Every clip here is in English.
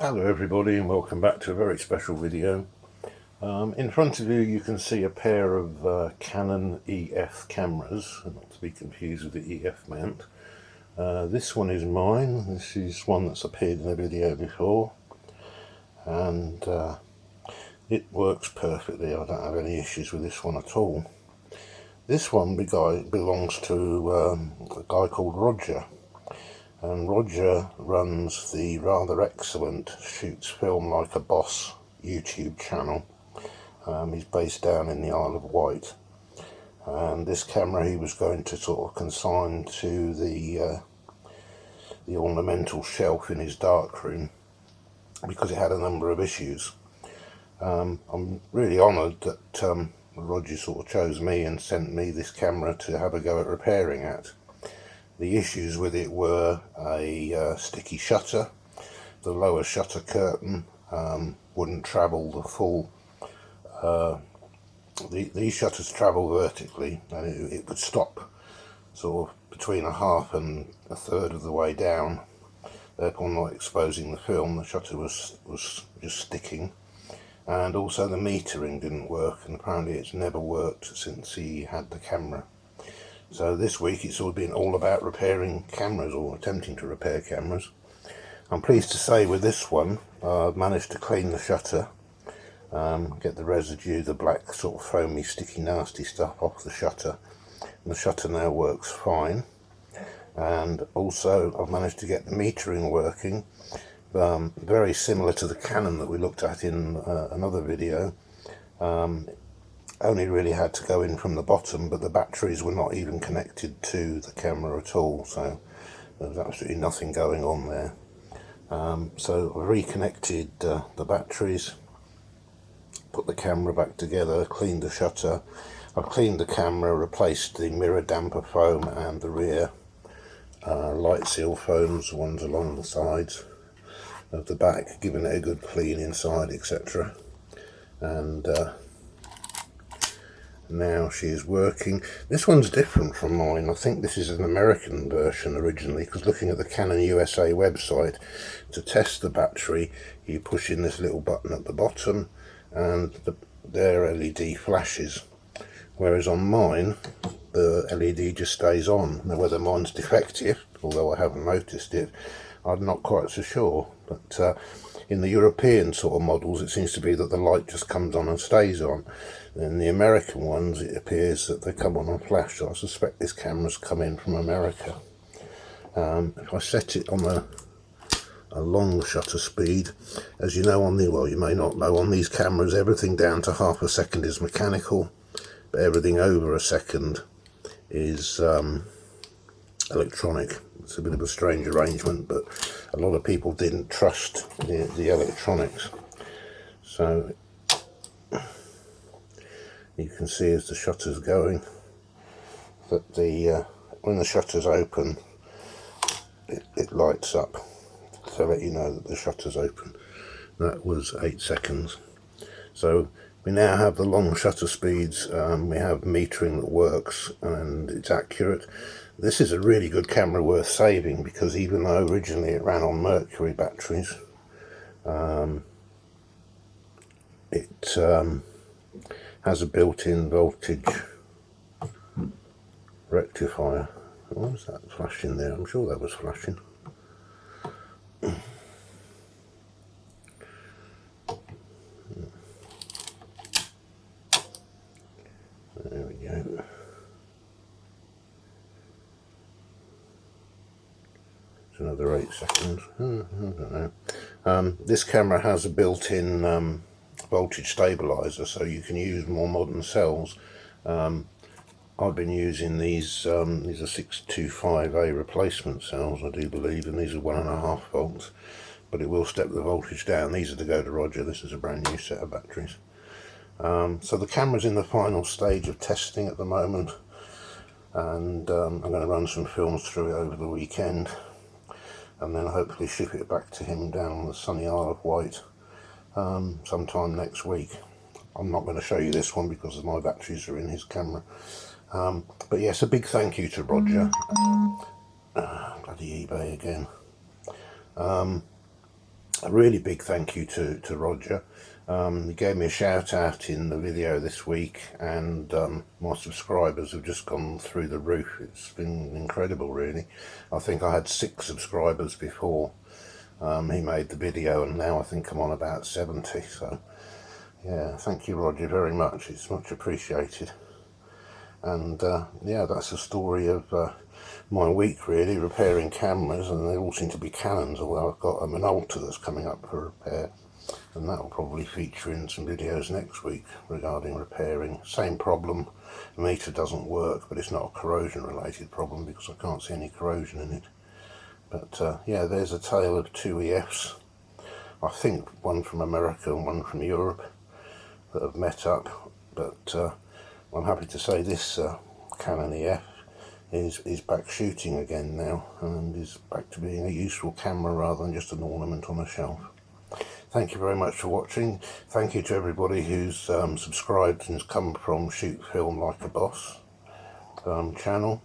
Hello everybody and welcome back to a very special video. In front of you can see a pair of Canon EF cameras, not to be confused with the EF mount. This one is mine. This is one that's appeared in a video before, and it works perfectly. I don't have any issues with this one at all. This one belongs to a guy called Roger. And Roger runs the rather excellent Shoots Film Like a Boss YouTube channel. He's based down in the Isle of Wight, and this camera he was going to sort of consign to the ornamental shelf in his darkroom because it had a number of issues. I'm really honoured that Roger sort of chose me and sent me this camera to have a go at repairing it. The issues with it were a sticky shutter. The lower shutter curtain wouldn't travel the full. These shutters travel vertically, and it would stop sort of between a half and a third of the way down, therefore not exposing the film. The shutter was just sticking, and also the metering didn't work, and apparently it's never worked since he had the camera. So this week it's been all about repairing cameras, or attempting to repair cameras. I'm pleased to say with this one I've managed to clean the shutter, get the residue, the black sort of foamy sticky nasty stuff off the shutter, and the shutter now works fine. And also I've managed to get the metering working, very similar to the Canon that we looked at in another video. Only really had to go in from the bottom, but the batteries were not even connected to the camera at all, so there was absolutely nothing going on there. So I reconnected the batteries, put the camera back together, cleaned the shutter. I cleaned the camera, replaced the mirror damper foam and the rear light seal foams, the ones along the sides of the back, giving it a good clean inside, etc. And now she is working. This one's different from mine. I think this is an American version originally, because looking at the Canon USA website, to test the battery you push in this little button at the bottom and their LED flashes, whereas on mine the LED just stays on. Now whether mine's defective, although I haven't noticed it, I'm not quite so sure, but in the European sort of models it seems to be that the light just comes on and stays on. In the American ones it appears that they come on and flash, so I suspect this camera's come in from America. If I set it on a long shutter speed, as you know, you may not know, on these cameras everything down to half a second is mechanical, but everything over a second is electronic. It's a bit of a strange arrangement, but a lot of people didn't trust the electronics. So you can see as the shutter's going that when the shutter's open, it lights up to let you know that the shutter's open. That was 8 seconds. So we now have the long shutter speeds, we have metering that works and it's accurate. This is a really good camera, worth saving, because even though originally it ran on mercury batteries, it has a built-in voltage rectifier. What was that flashing there? I'm sure that was flashing. There we go. It's another 8 seconds. I don't know. This camera has a built-in voltage stabilizer, so you can use more modern cells. I've been using these are 625A replacement cells, I do believe, and these are 1.5 volts, but it will step the voltage down. These are to go to Roger. This is a brand new set of batteries. So the camera's in the final stage of testing at the moment, and I'm going to run some films through it over the weekend, and then hopefully ship it back to him down on the sunny Isle of Wight sometime next week. I'm not going to show you this one because my batteries are in his camera. But yes, a big thank you to Roger. Bloody eBay again. A really big thank you to Roger. He gave me a shout out in the video this week, and my subscribers have just gone through the roof. It's been incredible, really. I think I had 6 subscribers before he made the video, and now I think I'm on about 70. So yeah, thank you, Roger, very much. It's much appreciated. And yeah, that's the story of my week, really, repairing cameras, and they all seem to be Canons, although I've got a Minolta that's coming up for repair, and that will probably feature in some videos next week regarding repairing. Same problem, the meter doesn't work, but it's not a corrosion related problem because I can't see any corrosion in it. But yeah, there's a tale of 2 EFs, I think one from America and one from Europe, that have met up. But I'm happy to say this Canon EF is back shooting again now, and is back to being a useful camera rather than just an ornament on a shelf. Thank you very much for watching. Thank you to everybody who's subscribed and has come from Shoot Film Like a Boss channel.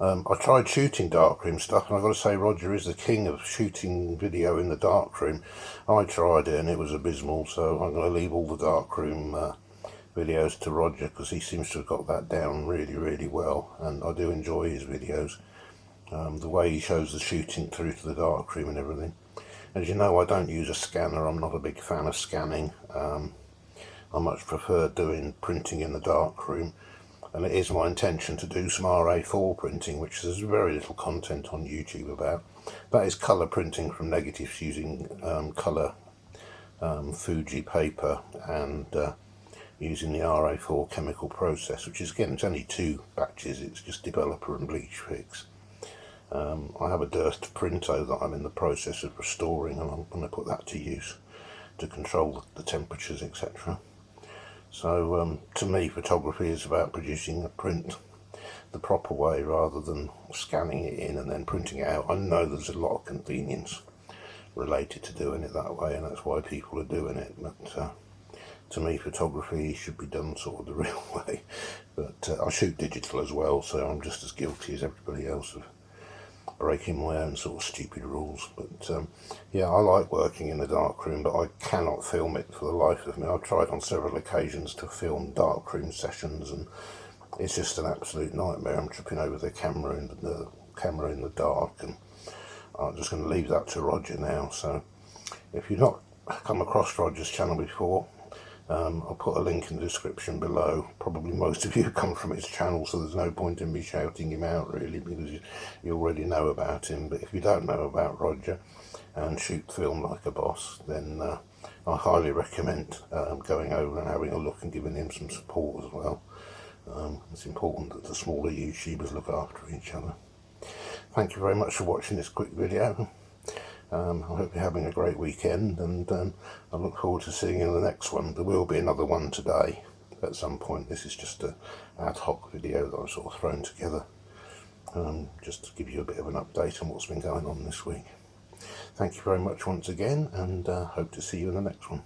I tried shooting darkroom stuff, and I've got to say Roger is the king of shooting video in the darkroom. I tried it and it was abysmal, so I'm going to leave all the darkroom videos to Roger, because he seems to have got that down really well, and I do enjoy his videos. The way he shows the shooting through to the darkroom and everything. As you know, I don't use a scanner. I'm not a big fan of scanning. I much prefer doing printing in the darkroom, and it is my intention to do some RA4 printing, which there's very little content on YouTube about. That is colour printing from negatives using colour Fuji paper, and using the RA4 chemical process, which is, again, it's only 2 batches. It's just developer and bleach fix. I have a Durst printo that I'm in the process of restoring, and I'm going to put that to use to control the temperatures, etc. So to me, photography is about producing a print the proper way rather than scanning it in and then printing it out. I know there's a lot of convenience related to doing it that way, and that's why people are doing it, but to me, photography should be done sort of the real way. But I shoot digital as well, so I'm just as guilty as everybody else of breaking my own sort of stupid rules. But yeah, I like working in the darkroom, but I cannot film it for the life of me. I've tried on several occasions to film darkroom sessions, and it's just an absolute nightmare. I'm tripping over the camera in the dark, and I'm just going to leave that to Roger now. So if you've not come across Roger's channel before, I'll put a link in the description below. Probably most of you come from his channel, so there's no point in me shouting him out really, because you already know about him. But if you don't know about Roger and Shoot Film Like a Boss, then I highly recommend going over and having a look and giving him some support as well. It's important that the smaller YouTubers look after each other. Thank you very much for watching this quick video. I hope you're having a great weekend, and I look forward to seeing you in the next one. There will be another one today at some point. This is just an ad hoc video that I've sort of thrown together, just to give you a bit of an update on what's been going on this week. Thank you very much once again, and hope to see you in the next one.